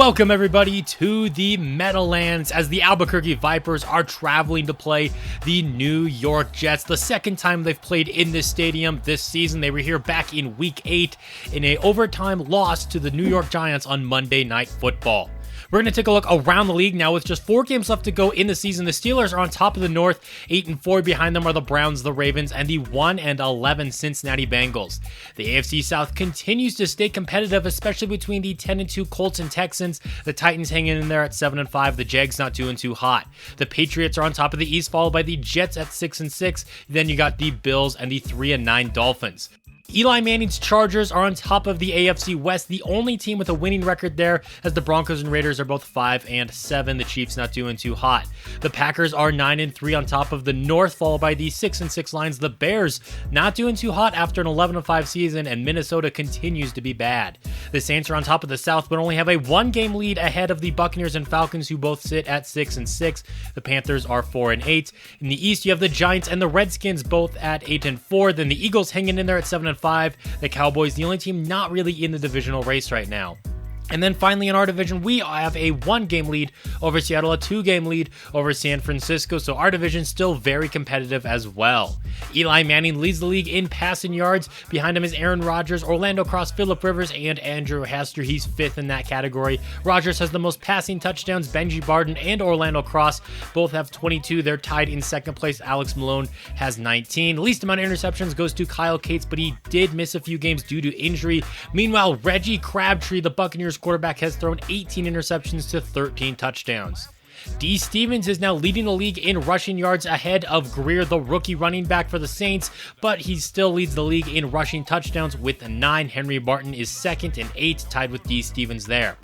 Welcome everybody to the Meadowlands as the Albuquerque Vipers are traveling to play the New York Jets. The second time they've played in this stadium this season. They were here back in week 8 in an overtime loss to the New York Giants on Monday Night Football. We're going to take a look around the league now with just 4 games left to go in the season. The Steelers are on top of the North, 8-4. Behind them are the Browns, the Ravens, and the 1-11 Cincinnati Bengals. The AFC South continues to stay competitive, especially between the 10-2 Colts and Texans. The Titans hanging in there at 7-5. The Jags not doing too hot. The Patriots are on top of the East, followed by the Jets at 6-6. Then you got the Bills and the 3-9 Dolphins. Eli Manning's Chargers are on top of the AFC West, the only team with a winning record there, as the Broncos and Raiders are both 5-7. The Chiefs not doing too hot. The Packers are 9-3 on top of the North, followed by the 6-6 Lions. The Bears not doing too hot after an 11-5 season, and Minnesota continues to be bad. The Saints are on top of the South, but only have a 1-game lead ahead of the Buccaneers and Falcons, who both sit at 6-6. The Panthers are 4-8. In the East, you have the Giants and the Redskins both at 8-4. Then the Eagles hanging in there at 7-5. The Cowboys, the only team not really in the divisional race right now. And then finally in our division, we have a 1-game lead over Seattle, a 2-game lead over San Francisco. So our division still very competitive as well. Eli Manning leads the league in passing yards. Behind him is Aaron Rodgers, Orlando Cross, Phillip Rivers, and Andrew Hester. He's 5th in that category. Rodgers has the most passing touchdowns. Benji Barden and Orlando Cross both have 22. They're tied in 2nd place. Alex Malone has 19. Least amount of interceptions goes to Kyle Cates, but he did miss a few games due to injury. Meanwhile, Reggie Crabtree, the Buccaneers quarterback, has thrown 18 interceptions to 13 touchdowns. D. Stevens is now leading the league in rushing yards ahead of Greer, the rookie running back for the Saints, but he still leads the league in rushing touchdowns with 9. Henry Barton is 2nd and 8, tied with D. Stevens there.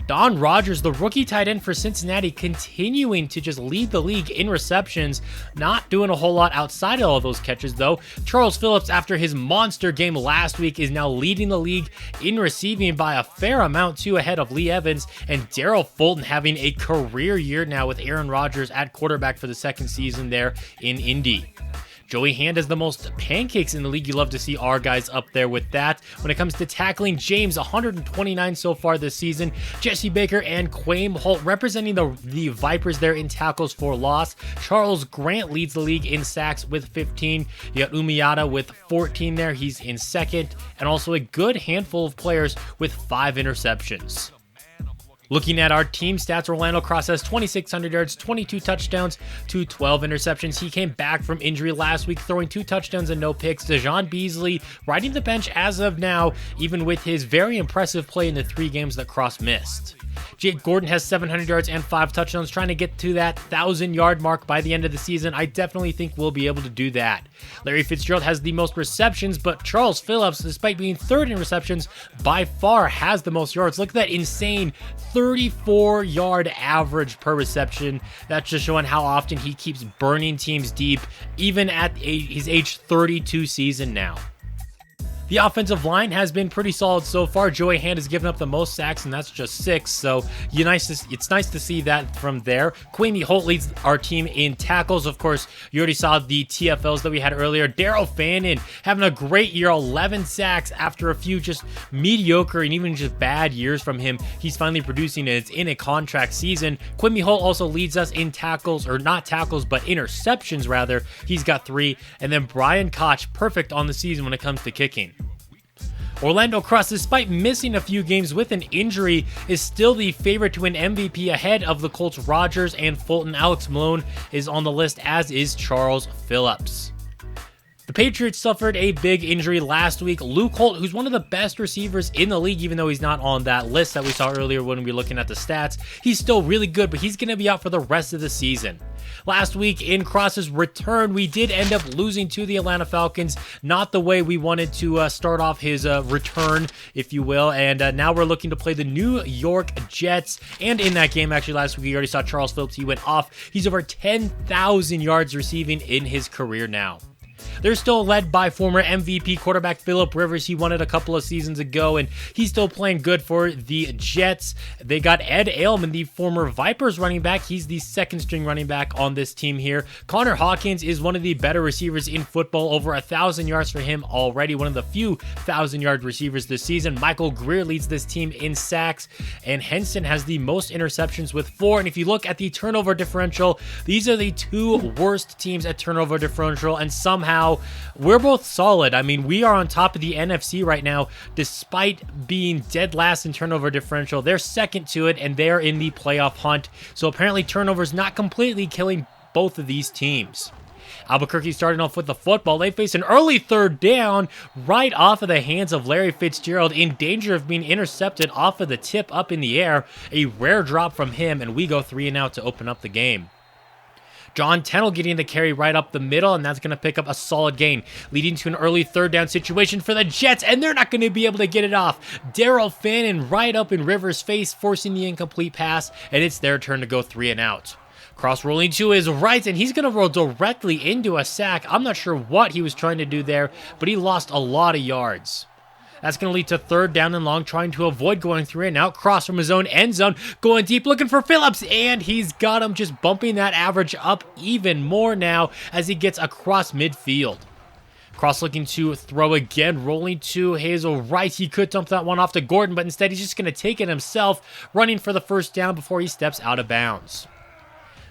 Don Rogers, the rookie tight end for Cincinnati, continuing to just lead the league in receptions, not doing a whole lot outside of all those catches though. Charles Phillips, after his monster game last week, is now leading the league in receiving by a fair amount too, ahead of Lee Evans, and Darrell Fulton having a career year now with Aaron Rodgers at quarterback for the 2nd season there in Indy. Joey Hand has the most pancakes in the league. You love to see our guys up there with that. When it comes to tackling, James, 129 so far this season. Jesse Baker and Quaim Holt representing the Vipers there in tackles for loss. Charles Grant leads the league in sacks with 15. You got Umiata with 14 there. He's in 2nd. And also a good handful of players with 5 interceptions. Looking at our team stats, Orlando Cross has 2,600 yards, 22 touchdowns to 12 interceptions. He came back from injury last week, throwing 2 touchdowns and no picks. Dejon Beasley riding the bench as of now, even with his very impressive play in the 3 games that Cross missed. Jake Gordon has 700 yards and 5 touchdowns, trying to get to that 1,000-yard mark by the end of the season. I definitely think we'll be able to do that. Larry Fitzgerald has the most receptions, but Charles Phillips, despite being 3rd in receptions, by far has the most yards. Look at that insane 34-yard average per reception. That's just showing how often he keeps burning teams deep, even at his age 32 season now. The offensive line has been pretty solid so far. Joey Hand has given up the most sacks, and that's just 6. So it's nice to see that from there. Quamey Holt leads our team in tackles. Of course, you already saw the TFLs that we had earlier. Daryl Fannin having a great year, 11 sacks after a few just mediocre and even just bad years from him. He's finally producing, and it's in a contract season. Quimby Holt also leads us in tackles, or not tackles, but interceptions rather. He's got 3. And then Brian Koch, perfect on the season when it comes to kicking. Orlando Cross, despite missing a few games with an injury, is still the favorite to win MVP ahead of the Colts. Rodgers and Fulton. Alex Malone is on the list, as is Charles Phillips. The Patriots suffered a big injury last week. Luke Holt, who's one of the best receivers in the league, even though he's not on that list that we saw earlier when we were looking at the stats, he's still really good, but he's going to be out for the rest of the season. Last week in Cross's return, we did end up losing to the Atlanta Falcons. Not the way we wanted to start off his return, if you will. And now we're looking to play the New York Jets. And in that game, actually, last week, you already saw Charles Phillips. He went off. He's over 10,000 yards receiving in his career now. They're still led by former MVP quarterback Philip Rivers. He won it a couple of seasons ago, and he's still playing good for the Jets. They got Ed Ailman, the former Vipers running back. He's the second string running back on this team here. Connor Hawkins is one of the better receivers in football, over 1,000 yards for him already, one of the few 1,000-yard receivers this season. Michael Greer leads this team in sacks, and Henson has the most interceptions with 4. And if you look at the turnover differential, these are the 2 worst teams at turnover differential, and somehow we're both solid. I mean, we are on top of the NFC right now, despite being dead last in turnover differential. They're second to it, and they're in the playoff hunt. So apparently turnovers not completely killing both of these teams. Albuquerque starting off with the football. They face an early third down right off of the hands of Larry Fitzgerald, in danger of being intercepted off of the tip up in the air. A rare drop from him, and we go 3 and out to open up the game. John Tennell getting the carry right up the middle, and that's going to pick up a solid gain, leading to an early third down situation for the Jets, and they're not going to be able to get it off. Daryl Fannin right up in Rivers' face, forcing the incomplete pass, and it's their turn to go 3 and out. Cross rolling to his right, and he's going to roll directly into a sack. I'm not sure what he was trying to do there, but he lost a lot of yards. That's going to lead to third down and long, trying to avoid going 3 and out. Cross from his own end zone, going deep, looking for Phillips, and he's got him, just bumping that average up even more now as he gets across midfield. Cross looking to throw again, rolling to Hazel right. He could dump that one off to Gordon, but instead he's just going to take it himself, running for the first down before he steps out of bounds.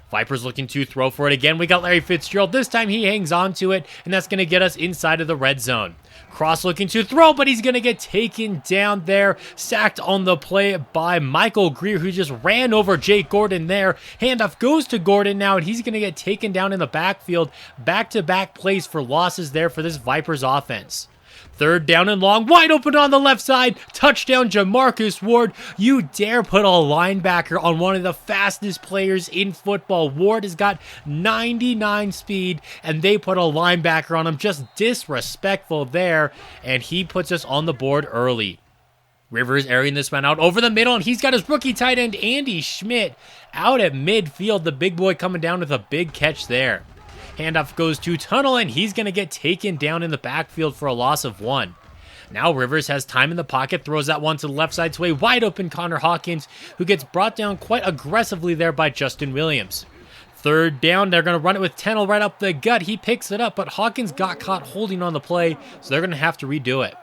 Vipers looking to throw for it again. We got Larry Fitzgerald. This time he hangs on to it, and that's going to get us inside of the red zone. Cross looking to throw, but he's going to get taken down there. Sacked on the play by Michael Greer, who just ran over Jake Gordon there. Handoff goes to Gordon now, and he's going to get taken down in the backfield. Back-to-back plays for losses there for this Vipers offense. Third down and long, wide open on the left side. Touchdown, JaMarcus Ward. You dare put a linebacker on one of the fastest players in football. Ward has got 99 speed, and they put a linebacker on him. Just disrespectful there, and he puts us on the board early. Rivers airing this one out over the middle, and he's got his rookie tight end, Andy Schmidt, out at midfield. The big boy coming down with a big catch there. Handoff goes to Tunnel, and he's going to get taken down in the backfield for a loss of 1. Now Rivers has time in the pocket, throws that one to the left side to a wide open Connor Hawkins, who gets brought down quite aggressively there by Justin Williams. Third down, they're going to run it with Tunnel right up the gut. He picks it up, but Hawkins got caught holding on the play, so they're going to have to redo it.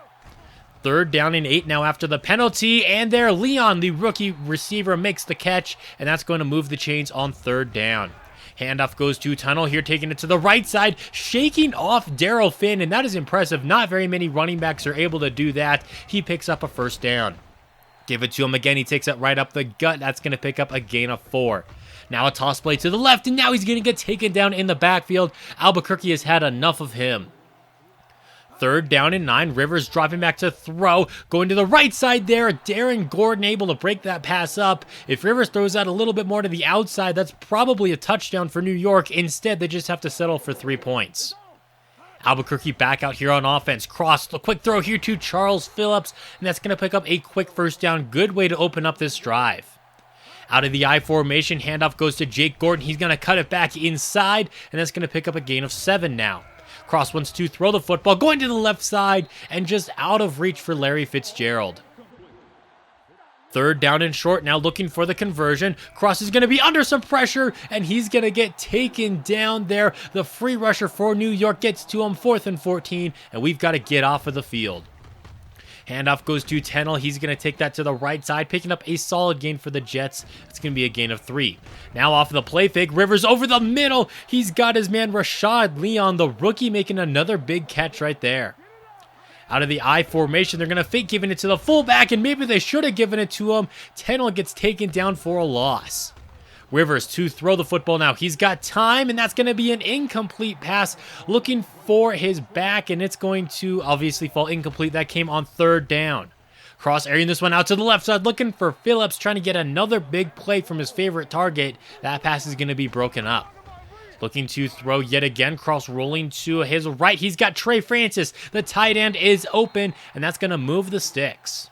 Third down and 8 now after the penalty, and there Leon, the rookie receiver, makes the catch, and that's going to move the chains on third down. Handoff goes to Tunnel here, taking it to the right side, shaking off Daryl Finn, and that is impressive. Not very many running backs are able to do that. He picks up a first down. Give it to him again. He takes it right up the gut. That's going to pick up a gain of 4. Now a toss play to the left, and now he's going to get taken down in the backfield. Albuquerque has had enough of him. Third down and 9. Rivers dropping back to throw. Going to the right side there. Darren Gordon able to break that pass up. If Rivers throws out a little bit more to the outside, that's probably a touchdown for New York. Instead, they just have to settle for 3 points. Albuquerque back out here on offense. Cross, the quick throw here to Charles Phillips, and that's going to pick up a quick first down. Good way to open up this drive. Out of the I formation, handoff goes to Jake Gordon. He's going to cut it back inside, and that's going to pick up a gain of 7 now. Cross wants to throw the football, going to the left side, and just out of reach for Larry Fitzgerald. Third down and short now, looking for the conversion. Cross is going to be under some pressure, and he's going to get taken down there. The free rusher for New York gets to him, 4th and 14, and we've got to get off of the field. Handoff goes to Tunnel. He's going to take that to the right side, picking up a solid gain for the Jets. It's going to be a gain of 3. Now off of the play fake, Rivers over the middle. He's got his man Rashad Leon, the rookie, making another big catch right there. Out of the I formation, they're going to fake giving it to the fullback, and maybe they should have given it to him. Tunnel gets taken down for a loss. Rivers to throw the football now. He's got time, and that's going to be an incomplete pass. Looking for his back, and it's going to obviously fall incomplete. That came on third down. Cross airing this one out to the left side, looking for Phillips, trying to get another big play from his favorite target. That pass is going to be broken up. Looking to throw yet again. Cross rolling to his right. He's got Trey Francis. The tight end is open, and that's going to move the sticks.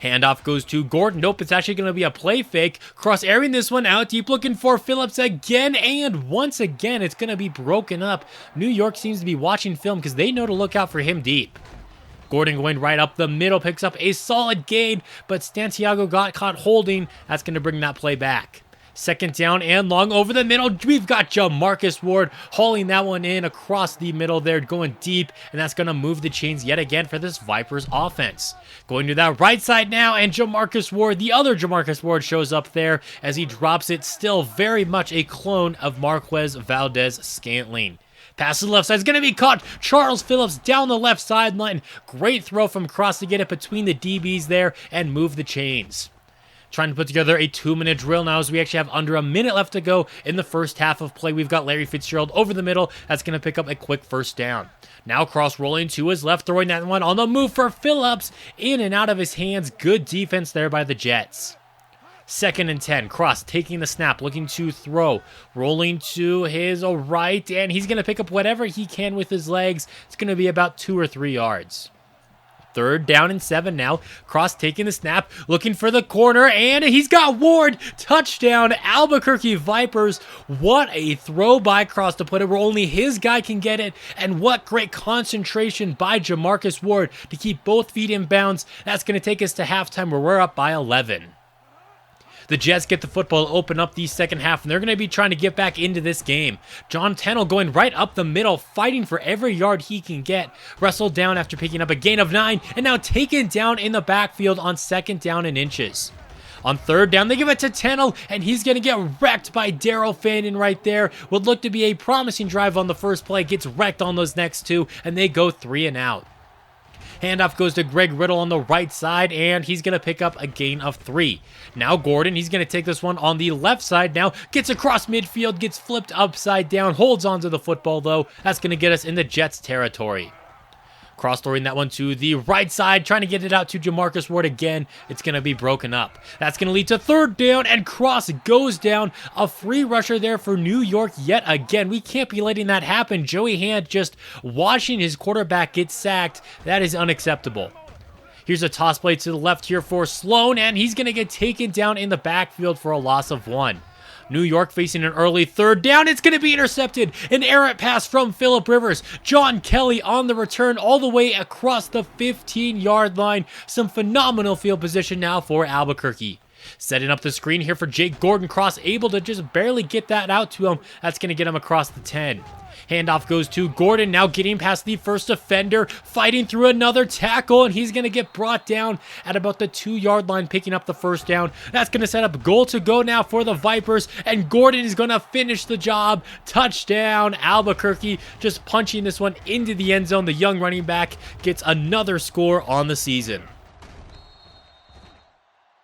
Handoff goes to Gordon. Nope, it's actually going to be a play fake. Cross airing this one out deep, looking for Phillips again. And once again, it's going to be broken up. New York seems to be watching film because they know to look out for him deep. Gordon going right up the middle, picks up a solid gain, but Santiago got caught holding. That's going to bring that play back. Second down and long over the middle. We've got JaMarcus Ward hauling that one in across the middle there, going deep, and that's going to move the chains yet again for this Vipers offense. Going to that right side now, and JaMarcus Ward, the other JaMarcus Ward, shows up there as he drops it. Still very much a clone of Marquez Valdez-Scantling. Pass to the left side is going to be caught. Charles Phillips down the left sideline. Great throw from Cross to get it between the DBs there and move the chains. Trying to put together a 2-minute drill now as we actually have under a minute left to go in the first half of play. We've got Larry Fitzgerald over the middle. That's going to pick up a quick first down. Now Cross rolling to his left, throwing that one on the move for Phillips. In and out of his hands. Good defense there by the Jets. 2nd and 10. Cross taking the snap, looking to throw. Rolling to his right, and he's going to pick up whatever he can with his legs. It's going to be about 2 or 3 yards. 3rd down and 7 now. Cross taking the snap, looking for the corner, and he's got Ward. Touchdown, Albuquerque Vipers. What a throw by Cross to put it where only his guy can get it, and what great concentration by JaMarcus Ward to keep both feet in bounds. That's going to take us to halftime where we're up by 11. The Jets get the football, open up the second half, and they're going to be trying to get back into this game. John Tennell going right up the middle, fighting for every yard he can get. Wrestled down after picking up a gain of 9, and now taken down in the backfield on 2nd down and inches. On 3rd down, they give it to Tennell, and he's going to get wrecked by Daryl Fannin right there. Would look to be a promising drive on the first play, gets wrecked on those next 2, and they go 3 and out. Handoff goes to Greg Riddle on the right side, and he's going to pick up a gain of 3. Now Gordon, he's going to take this one on the left side now, gets across midfield, gets flipped upside down, holds onto the football though. That's going to get us in the Jets territory. Cross throwing that one to the right side, trying to get it out to JaMarcus Ward again. It's going to be broken up. That's going to lead to 3rd down, and Cross goes down. A free rusher there for New York yet again. We can't be letting that happen. Joey Hand just watching his quarterback get sacked. That is unacceptable. Here's a toss play to the left here for Sloan, and he's going to get taken down in the backfield for a loss of 1. New York facing an early 3rd down. It's going to be intercepted. An errant pass from Phillip Rivers. John Kelly on the return all the way across the 15-yard line. Some phenomenal field position now for Albuquerque. Setting up the screen here for Jake Gordon. Cross able to just barely get that out to him. That's going to get him across the 10. Handoff goes to Gordon, now getting past the first defender, fighting through another tackle, and he's going to get brought down at about the 2-yard line, picking up the first down. That's going to set up goal to go now for the Vipers, and Gordon is going to finish the job. Touchdown, Albuquerque, just punching this one into the end zone. The young running back gets another score on the season.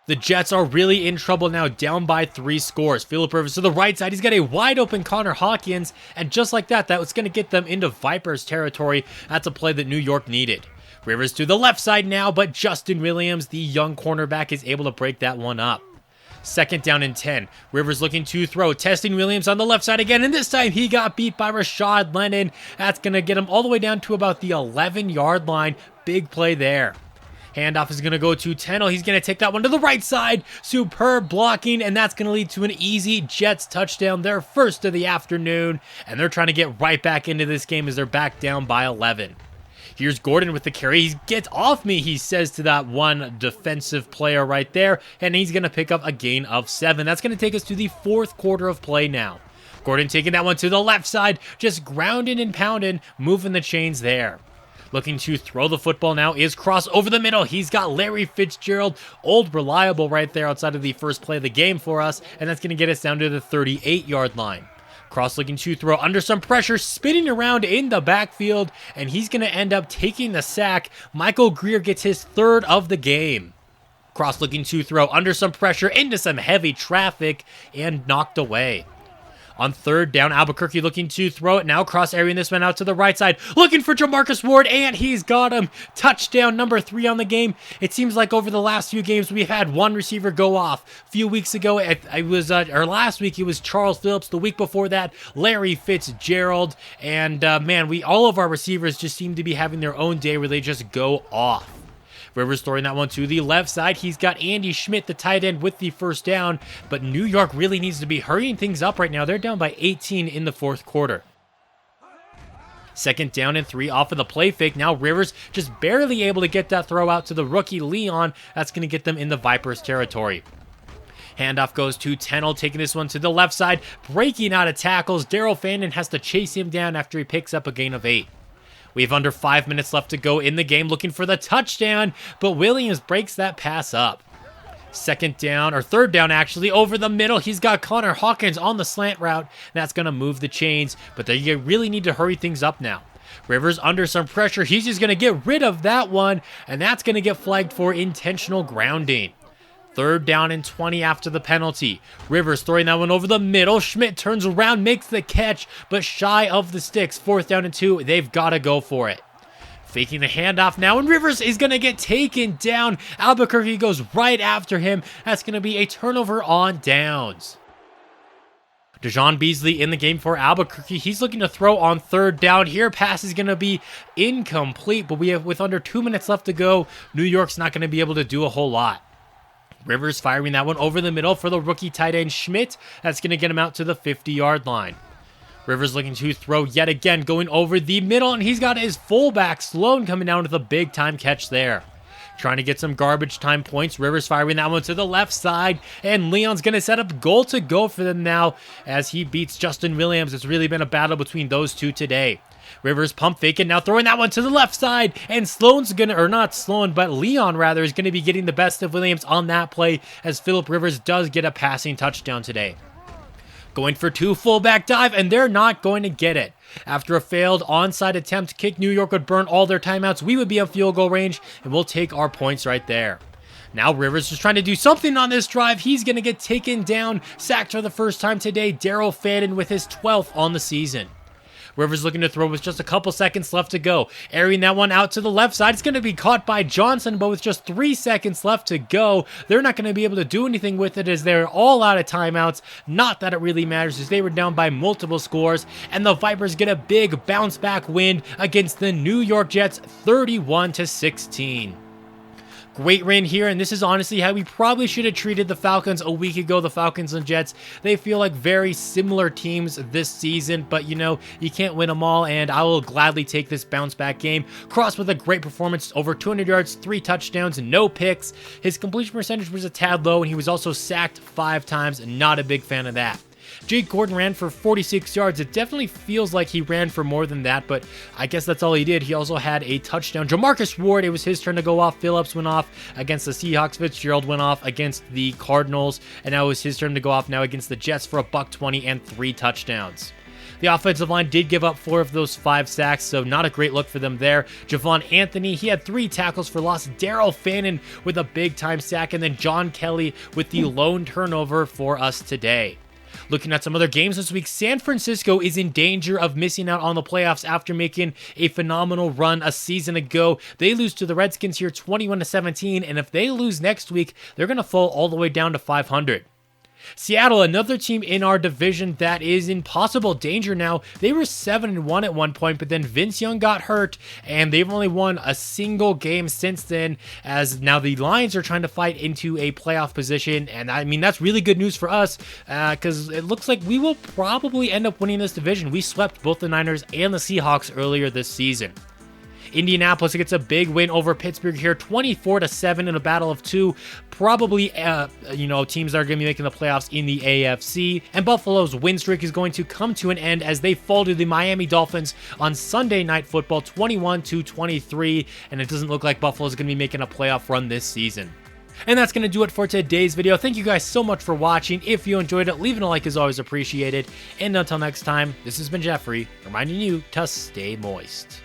The Jets are really in trouble now, down by 3 scores. Phillip Rivers to the right side. He's got a wide open Connor Hawkins, and just like that, that was going to get them into Vipers territory. That's a play that New York needed. Rivers to the left side now, but Justin Williams, the young cornerback, is able to break that one up. 2nd down and 10. Rivers looking to throw, testing Williams on the left side again, and this time he got beat by Rashad Lennon. That's going to get him all the way down to about the 11-yard line. Big play there. Handoff is going to go to Tennell. He's going to take that one to the right side. Superb blocking, and that's going to lead to an easy Jets touchdown, their first of the afternoon. And they're trying to get right back into this game as they're back down by 11. Here's Gordon with the carry. He gets off me, he says to that one defensive player right there. And he's going to pick up a gain of 7. That's going to take us to the 4th quarter of play now. Gordon taking that one to the left side, just grounding and pounding, moving the chains there. Looking to throw the football now is Cross over the middle. He's got Larry Fitzgerald, old reliable right there outside of the first play of the game for us, and that's going to get us down to the 38-yard line. Cross looking to throw under some pressure, spinning around in the backfield, and he's going to end up taking the sack. Michael Greer gets his 3rd of the game. Cross looking to throw under some pressure into some heavy traffic and knocked away. On 3rd down, Albuquerque looking to throw it now. Cross airing this one out to the right side. Looking for JaMarcus Ward, and he's got him. Touchdown number 3 on the game. It seems like over the last few games, we've had one receiver go off. A few weeks ago, last week, it was Charles Phillips. The week before that, Larry Fitzgerald. And man, all of our receivers just seem to be having their own day where they just go off. Rivers throwing that one to the left side. He's got Andy Schmidt, the tight end, with the first down, but New York really needs to be hurrying things up right now. They're down by 18 in the fourth quarter. 2nd down and 3 off of the play fake. Now Rivers just barely able to get that throw out to the rookie Leon. That's going to get them in the Vipers territory. Handoff goes to Tennell, taking this one to the left side, breaking out of tackles. Daryl Fannin has to chase him down after he picks up a gain of 8. We have under 5 minutes left to go in the game, looking for the touchdown, but Williams breaks that pass up. 2nd down, or 3rd down actually, over the middle. He's got Connor Hawkins on the slant route, and that's going to move the chains, but they really need to hurry things up now. Rivers under some pressure. He's just going to get rid of that one, and that's going to get flagged for intentional grounding. 3rd down and 20 after the penalty. Rivers throwing that one over the middle. Schmidt turns around, makes the catch, but shy of the sticks. 4th down and 2. They've got to go for it. Faking the handoff now, and Rivers is going to get taken down. Albuquerque goes right after him. That's going to be a turnover on downs. Dejon Beasley in the game for Albuquerque. He's looking to throw on 3rd down here. Pass is going to be incomplete, but with under 2 minutes left to go, New York's not going to be able to do a whole lot. Rivers firing that one over the middle for the rookie tight end Schmidt. That's going to get him out to the 50-yard line. Rivers looking to throw yet again, going over the middle, and he's got his fullback Sloan coming down with a big-time catch there. Trying to get some garbage time points. Rivers firing that one to the left side, and Leon's going to set up goal to go for them now as he beats Justin Williams. It's really been a battle between those two today. Rivers pump faking, now throwing that one to the left side, and Sloan's gonna, or not Sloan, but Leon rather, is gonna be getting the best of Williams on that play as Phillip Rivers does get a passing touchdown today. Going for 2 fullback dive, and they're not going to get it. After a failed onside attempt kick, New York would burn all their timeouts. We would be in field goal range, and we'll take our points right there. Now Rivers is trying to do something on this drive. He's going to get taken down, sacked for the first time today. Daryl Fannin with his 12th on the season. Rivers looking to throw with just a couple seconds left to go. Airing that one out to the left side. It's going to be caught by Johnson, but with just 3 seconds left to go, they're not going to be able to do anything with it as they're all out of timeouts. Not that it really matters as they were down by multiple scores, and the Vipers get a big bounce back win against the New York Jets 31-16. Great win here, and this is honestly how we probably should have treated the Falcons a week ago. The Falcons and Jets, they feel like very similar teams this season, but you know, you can't win them all, and I will gladly take this bounce back game. Cross with a great performance, over 200 yards, 3 touchdowns, no picks. His completion percentage was a tad low, and he was also sacked 5 times. Not a big fan of that. Jake Gordon ran for 46 yards. It definitely feels like he ran for more than that, but I guess that's all he did. He also had a touchdown. JaMarcus Ward, it was his turn to go off. Phillips went off against the Seahawks. Fitzgerald went off against the Cardinals, and now it was his turn to go off now against the Jets for a $120 and 3 touchdowns. The offensive line did give up 4 of those 5 sacks, so not a great look for them there. Javon Anthony, he had 3 tackles for loss. Daryl Fannin with a big-time sack, and then John Kelly with the lone turnover for us today. Looking at some other games this week, San Francisco is in danger of missing out on the playoffs after making a phenomenal run a season ago. They lose to the Redskins here 21-17, and if they lose next week, they're going to fall all the way down to 500. Seattle, another team in our division that is in possible danger now. They were 7-1 at one point, but then Vince Young got hurt, and they've only won a single game since then, as now the Lions are trying to fight into a playoff position, and I mean, that's really good news for us, because it looks like we will probably end up winning this division. We swept both the Niners and the Seahawks earlier this season. Indianapolis gets a big win over Pittsburgh here, 24-7 in a battle of 2. Probably, teams that are going to be making the playoffs in the AFC. And Buffalo's win streak is going to come to an end as they fall to the Miami Dolphins on Sunday Night Football, 21-23. And it doesn't look like Buffalo is going to be making a playoff run this season. And that's going to do it for today's video. Thank you guys so much for watching. If you enjoyed it, leaving a like is always appreciated. And until next time, this has been Jeffrey, reminding you to stay moist.